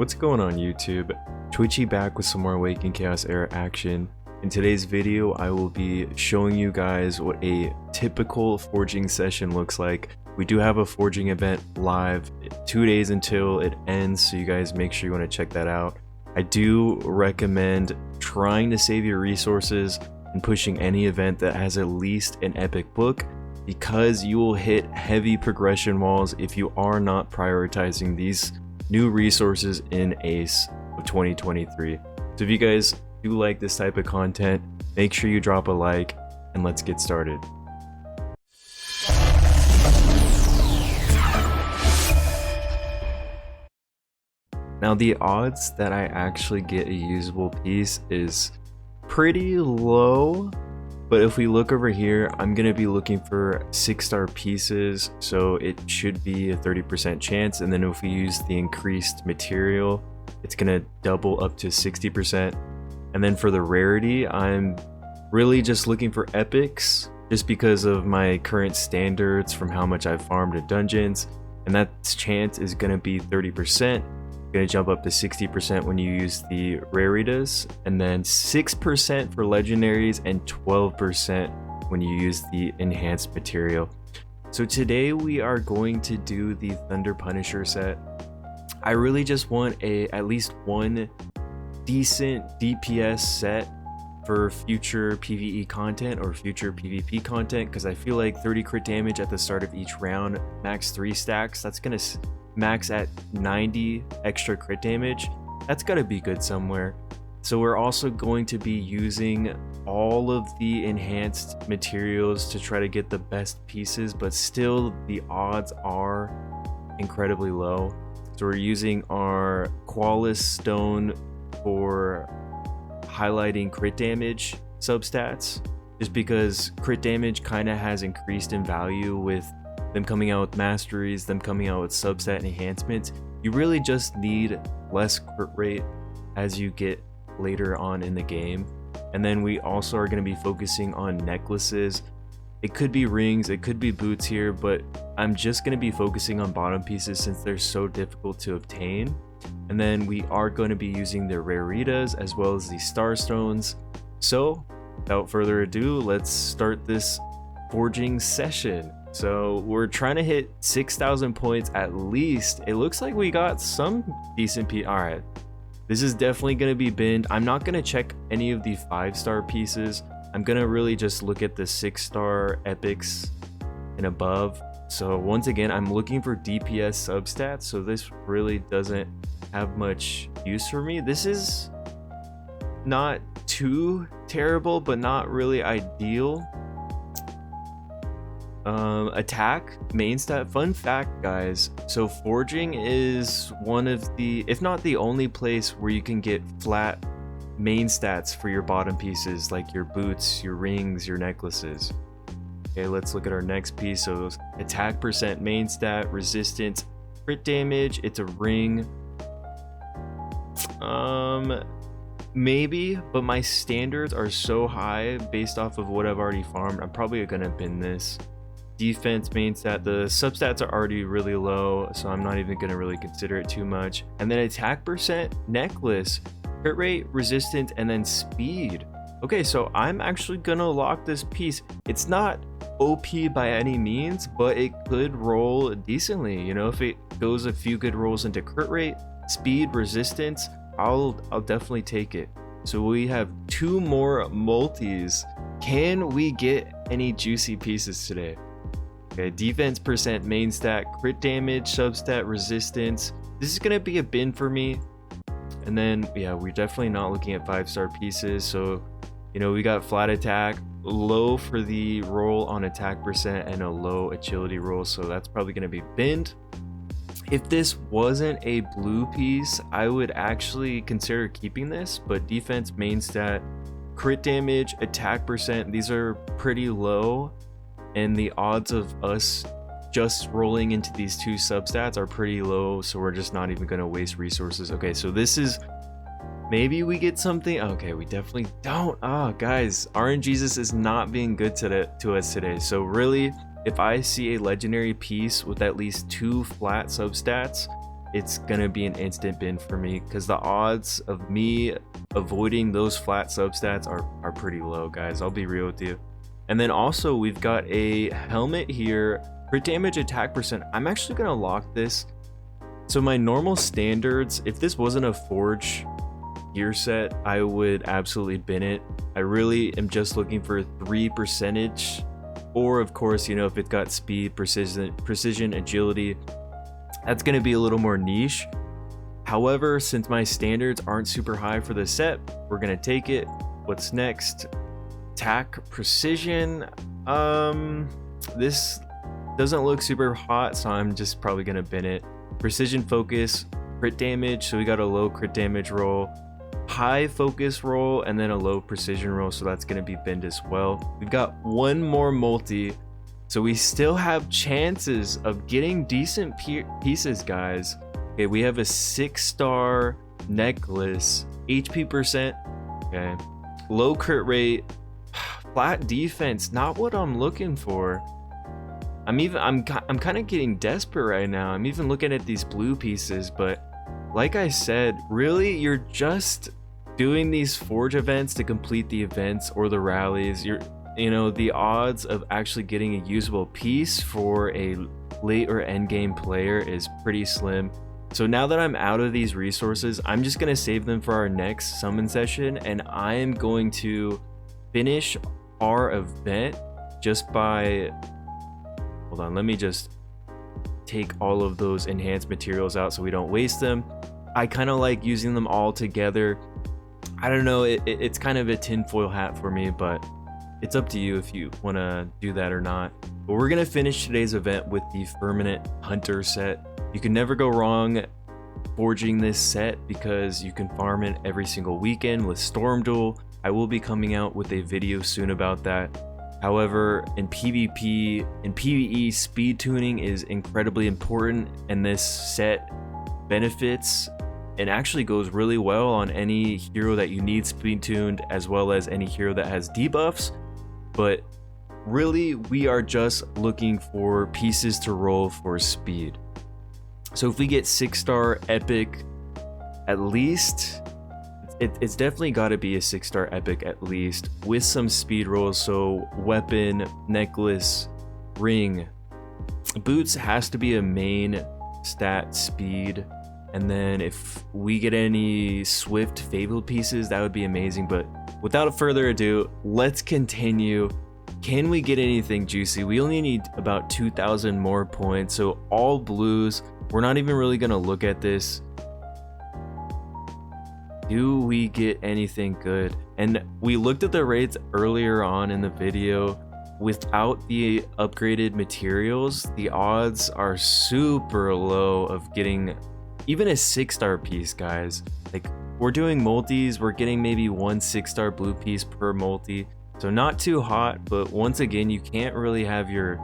What's going on YouTube? Twitchy back with some more Awaken Chaos Era action. In today's video, I will be showing you guys what a typical forging session looks like. We do have a forging event live 2 days until it ends, so you guys make sure you want to check that out. I do recommend trying to save your resources and pushing any event that has at least an epic book, because you will hit heavy progression walls if you are not prioritizing these new resources in ACE of 2023. So if you guys do like this type of content, make sure you drop a like and let's get started. Now the odds that I actually get a usable piece is pretty low, but if we look over here, I'm going to be looking for 6-star pieces, so it should be a 30% chance. And then if we use the increased material, it's going to double up to 60%. And then for the rarity, I'm really just looking for epics, just because of my current standards from how much I've farmed in dungeons, and that chance is going to be 30%. Going to jump up to 60% when you use the raritas, and then 6% for legendaries and 12% when you use the enhanced material. So today we are going to do the Thunder Punisher set. I really just want at least one decent DPS set for future PvE content or future PvP content, because I feel like 30 crit damage at the start of each round, max 3 stacks, that's going to max at 90 extra crit damage. That's got to be good somewhere. So we're also going to be using all of the enhanced materials to try to get the best pieces, but still the odds are incredibly low. So we're using our Qualis Stone for highlighting crit damage substats, just because crit damage kind of has increased in value with them coming out with masteries, them coming out with substat enhancements. You really just need less crit rate as you get later on in the game. And then we also are going to be focusing on necklaces. It could be rings, it could be boots here, but I'm just going to be focusing on bottom pieces since they're so difficult to obtain. And then we are going to be using the raritas as well as the star stones. So without further ado, let's start this forging session. So we're trying to hit 6,000 points at least. It looks like we got some decent all right, this is definitely going to be binned. I'm not going to check any of the 5-star pieces. I'm going to really just look at the 6-star epics and above. So once again, I'm looking for DPS substats, so this really doesn't have much use for me. This is not too terrible, but not really ideal. Attack main stat. Fun fact, guys, so forging is one of the, if not the only place where you can get flat main stats for your bottom pieces, like your boots, your rings, your necklaces. Okay, let's look at our next piece. So attack percent main stat, resistance, crit damage. It's a ring. Maybe, but my standards are so high based off of what I've already farmed, I'm probably gonna bin this. Defense main stat, the substats are already really low, so I'm not even going to really consider it too much. And then attack percent, necklace, crit rate, resistance, and then speed. Okay, so I'm actually going to lock this piece. It's not OP by any means, but it could roll decently. You know, if it goes a few good rolls into crit rate, speed, resistance, I'll definitely take it. So we have 2 more multis. Can we get any juicy pieces today? Okay, defense percent main stat, crit damage, substat, resistance. This is going to be a bin for me. And then, yeah, we're definitely not looking at 5-star pieces. So, you know, we got flat attack, low for the roll on attack percent, and a low agility roll. So that's probably going to be binned. If this wasn't a blue piece, I would actually consider keeping this. But defense main stat, crit damage, attack percent, these are pretty low. And the odds of us just rolling into these 2 substats are pretty low, so we're just not even going to waste resources. Okay, so this is, maybe we get something. Okay, we definitely don't. Guys, RNGesus is not being good to us today. So really, if I see a legendary piece with at least 2 flat substats, it's gonna be an instant bin for me because the odds of me avoiding those flat substats are pretty low, guys. I'll be real with you. And then also we've got a helmet here, crit damage, attack percent. I'm actually gonna lock this. So my normal standards, if this wasn't a forge gear set, I would absolutely bin it. I really am just looking for 3%, or of course, you know, if it's got speed, precision, agility, that's going to be a little more niche. However, since my standards aren't super high for the set, we're going to take it. What's next? Attack precision. This doesn't look super hot, so I'm just probably going to bin it. Precision focus, crit damage, so we got a low crit damage roll, high focus roll, and then a low precision roll, so that's going to be binned as well. We've got one more multi, so we still have chances of getting decent pieces, guys. Okay, we have a 6-star necklace, HP percent, okay, low crit rate, flat defense, not what I'm looking for. I'm kind of getting desperate right now. I'm even looking at these blue pieces, but like I said, really you're just doing these forge events to complete the events or the rallies. You know, the odds of actually getting a usable piece for a late or end game player is pretty slim. So now that I'm out of these resources, I'm just going to save them for our next summon session, and I am going to finish our event just by... Hold on, let me just take all of those enhanced materials out so we don't waste them. I kind of like using them all together. I don't know, it's kind of a tinfoil hat for me, but it's up to you if you want to do that or not. But we're going to finish today's event with the Firmament Hunter set. You can never go wrong forging this set because you can farm it every single weekend with Storm Duel. I will be coming out with a video soon about that. However, in PvP and PvE, speed tuning is incredibly important, and this set benefits and actually goes really well on any hero that you need speed tuned, as well as any hero that has debuffs. But really, we are just looking for pieces to roll for speed. So if we get 6-star epic, at least, it's definitely got to be a 6-star epic at least, with some speed rolls. So weapon, necklace, ring, boots has to be a main stat, speed, and then if we get any swift fabled pieces, that would be amazing. But without further ado, let's continue. Can we get anything juicy? We only need about 2,000 more points, so all blues. We're not even really gonna look at this. Do we get anything good? And we looked at the rates earlier on in the video. Without the upgraded materials, the odds are super low of getting even a 6-star piece, guys. Like, we're doing multis, we're getting maybe one 6-star blue piece per multi, so not too hot. But once again, you can't really have your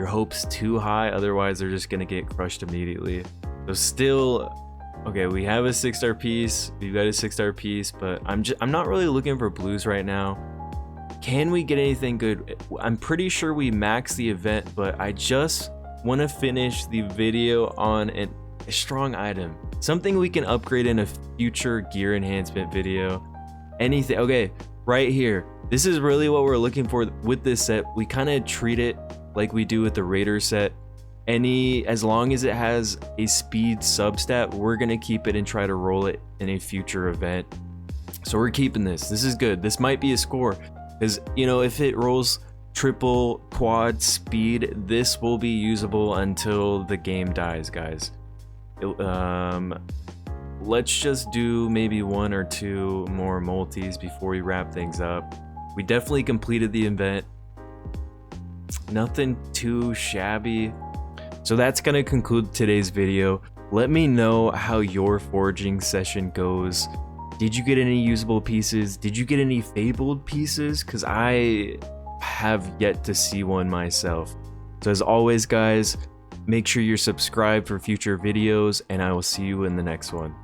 hopes too high, otherwise they're just gonna get crushed immediately. So still, okay, we have a 6-star piece, we've got a 6-star piece, but I'm not really looking for blues right now. Can we get anything good? I'm pretty sure we maxed the event, but I just want to finish the video on a strong item, something we can upgrade in a future gear enhancement video. Anything. Okay, right here, this is really what we're looking for with this set. We kind of treat it like we do with the Raider set. As long as it has a speed substat, we're gonna keep it and try to roll it in a future event. So we're keeping this. This is good. This might be a score, because, you know, if it rolls triple, quad speed, this will be usable until the game dies, guys. Let's just do maybe 1 or 2 more multis before we wrap things up. We definitely completed the event. Nothing too shabby. So that's gonna conclude today's video. Let me know how your forging session goes. Did you get any usable pieces? Did you get any fabled pieces? Because I have yet to see one myself. So as always, guys, make sure you're subscribed for future videos, and I will see you in the next one.